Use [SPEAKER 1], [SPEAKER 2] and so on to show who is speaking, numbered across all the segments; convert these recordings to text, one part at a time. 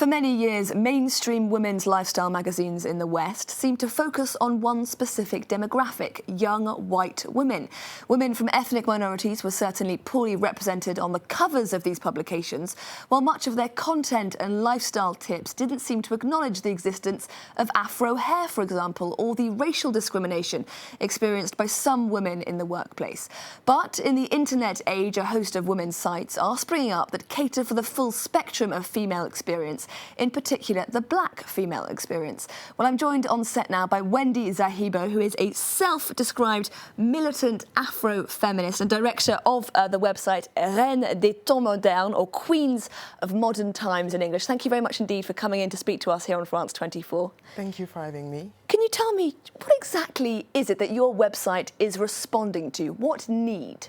[SPEAKER 1] For many years, mainstream women's lifestyle magazines in the West seem to focus on one specific demographic: young white women. Women from ethnic minorities were certainly poorly represented on the covers of these publications, while much of their content and lifestyle tips didn't seem to acknowledge the existence of Afro hair, for example, or the racial discrimination experienced by some women in the workplace. But in the internet age, a host of women's sites are springing up that cater for the full spectrum of female experience, in particular the black female experience. Well, I'm joined on set now by Wendy Zahibo, who is a self-described militant Afro-feminist and director of the website Reines des Temps Modernes, or Queens of Modern Times in English. Thank you very much indeed for coming in to speak to us here on France 24.
[SPEAKER 2] Thank you for having me.
[SPEAKER 1] Can you tell me, what exactly is it that your website is responding to? What need?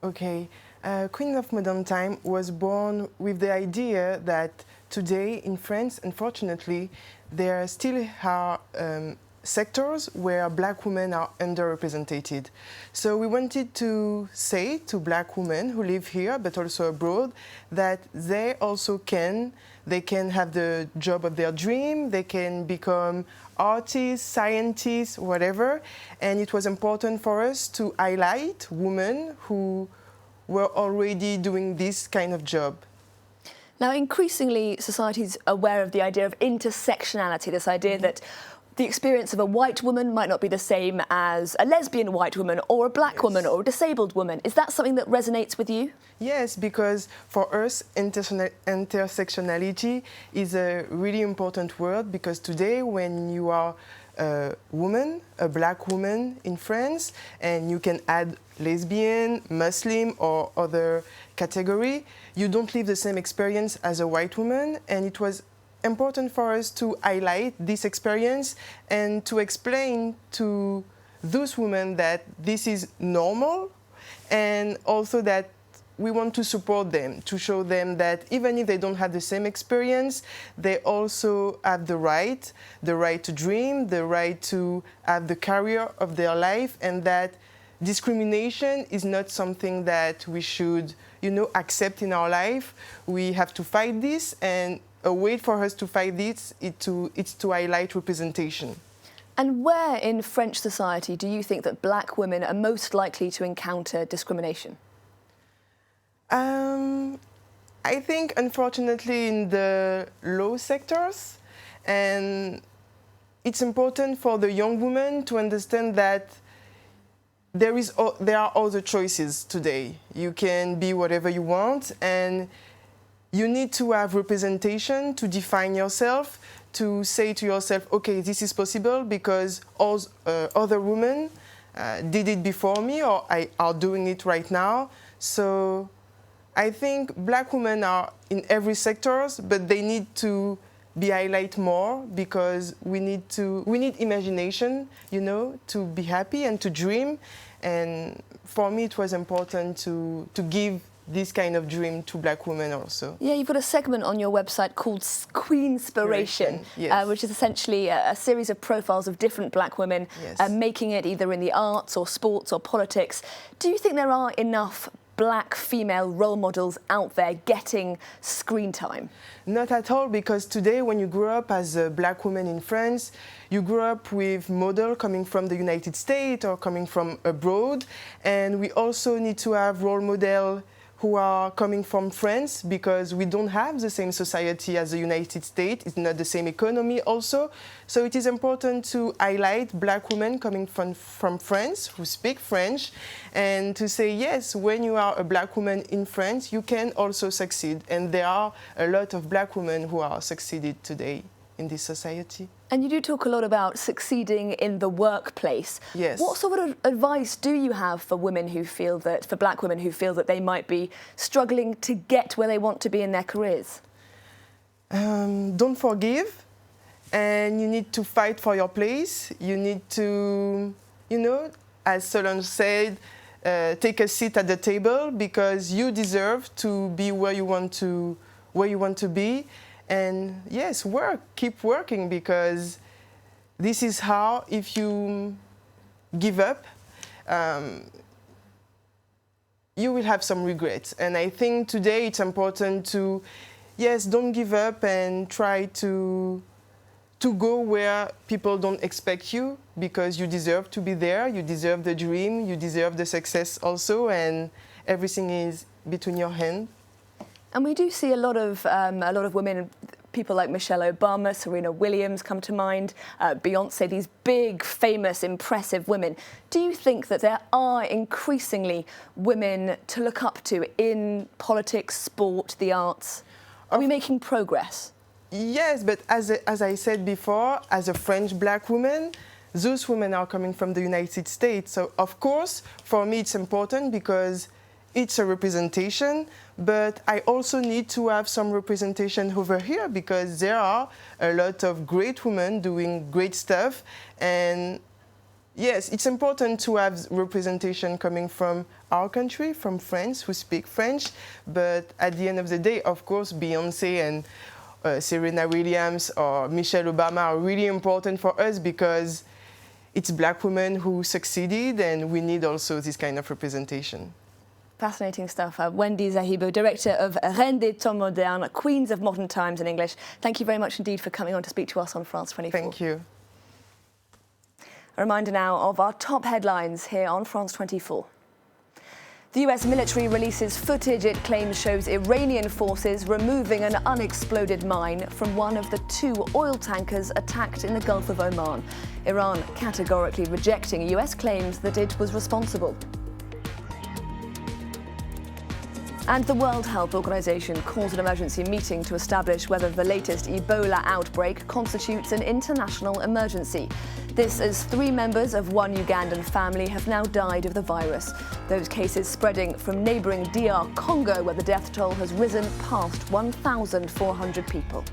[SPEAKER 2] Okay, Queen of Modern Time was born with the idea that today in France, unfortunately, there still are sectors where black women are underrepresented. So we wanted to say to black women who live here but also abroad that they also can have the job of their dream, they can become artists, scientists, whatever. And it was important for us to highlight women who were already doing this kind of job.
[SPEAKER 1] Now, increasingly, society's aware of the idea of intersectionality, this idea that the experience of a white woman might not be the same as a lesbian white woman or a black woman or a disabled woman. Is that something that resonates with you?
[SPEAKER 2] Yes, because for us, intersectionality is a really important word, because today when you are a woman, a black woman in France, and you can add lesbian, Muslim or other category, you don't live the same experience as a white woman, and it was important for us to highlight this experience and to explain to those women that this is normal, and also that we want to support them, to show them that even if they don't have the same experience, they also have the right to dream, the right to have the career of their life, and that discrimination is not something that we should, accept in our life. We have to fight this, and a way for us to fight this is to highlight representation.
[SPEAKER 1] And where in French society do you think that black women are most likely to encounter discrimination?
[SPEAKER 2] I think, unfortunately, in the low sectors, and it's important for the young women to understand that there are other choices today. You can be whatever you want, and you need to have representation to define yourself, to say to yourself, okay, this is possible because all other women did it before me, or are doing it right now. So I think black women are in every sector, but they need to be highlighted more, because we need imagination, to be happy and to dream. And for me, it was important to give this kind of dream to black women also.
[SPEAKER 1] Yeah, you've got a segment on your website called Queenspiration,
[SPEAKER 2] yes.
[SPEAKER 1] Which is essentially a series of profiles of different black women,
[SPEAKER 2] yes.
[SPEAKER 1] Making it either in the arts or sports or politics. Do you think there are enough black female role models out there getting screen time?
[SPEAKER 2] Not at all, because today when you grow up as a black woman in France, you grow up with models coming from the United States or coming from abroad, and we also need to have role models who are coming from France, because we don't have the same society as the United States. It's not the same economy also. So it is important to highlight black women coming from France, who speak French, and to say, yes, when you are a black woman in France, you can also succeed. And there are a lot of black women who are succeeded today in this society.
[SPEAKER 1] And you do talk a lot about succeeding in the workplace.
[SPEAKER 2] Yes.
[SPEAKER 1] What sort of advice do you have for black women who feel that they might be struggling to get where they want to be in their careers?
[SPEAKER 2] Don't forgive, and you need to fight for your place. You need to, as Solange said, take a seat at the table, because you deserve to be where you want to be. And yes, keep working, because this is how, if you give up, you will have some regrets. And I think today it's important to yes, don't give up and try to go where people don't expect you, because you deserve to be there, you deserve the dream, you deserve the success also, and everything is between your hands.
[SPEAKER 1] And we do see a lot of women, people like Michelle Obama, Serena Williams come to mind, Beyonce, these big, famous, impressive women. Do you think that there are increasingly women to look up to in politics, sport, the arts? Are we making progress?
[SPEAKER 2] Yes, but as I said before, as a French black woman, those women are coming from the United States. So, of course, for me it's important because it's a representation, but I also need to have some representation over here because there are a lot of great women doing great stuff. And yes, it's important to have representation coming from our country, from France, who speak French. But at the end of the day, of course, Beyonce and Serena Williams or Michelle Obama are really important for us because it's black women who succeeded, and we need also this kind of representation.
[SPEAKER 1] Fascinating stuff. Wendy Zahibo, director of Reine des Temps Modernes, Queens of Modern Times in English. Thank you very much indeed for coming on to speak to us on France 24.
[SPEAKER 2] Thank you.
[SPEAKER 1] A reminder now of our top headlines here on France 24. The US military releases footage it claims shows Iranian forces removing an unexploded mine from one of the 2 oil tankers attacked in the Gulf of Oman. Iran categorically rejecting US claims that it was responsible. And the World Health Organization calls an emergency meeting to establish whether the latest Ebola outbreak constitutes an international emergency. This as 3 members of one Ugandan family have now died of the virus. Those cases spreading from neighbouring DR Congo, where the death toll has risen past 1,400 people.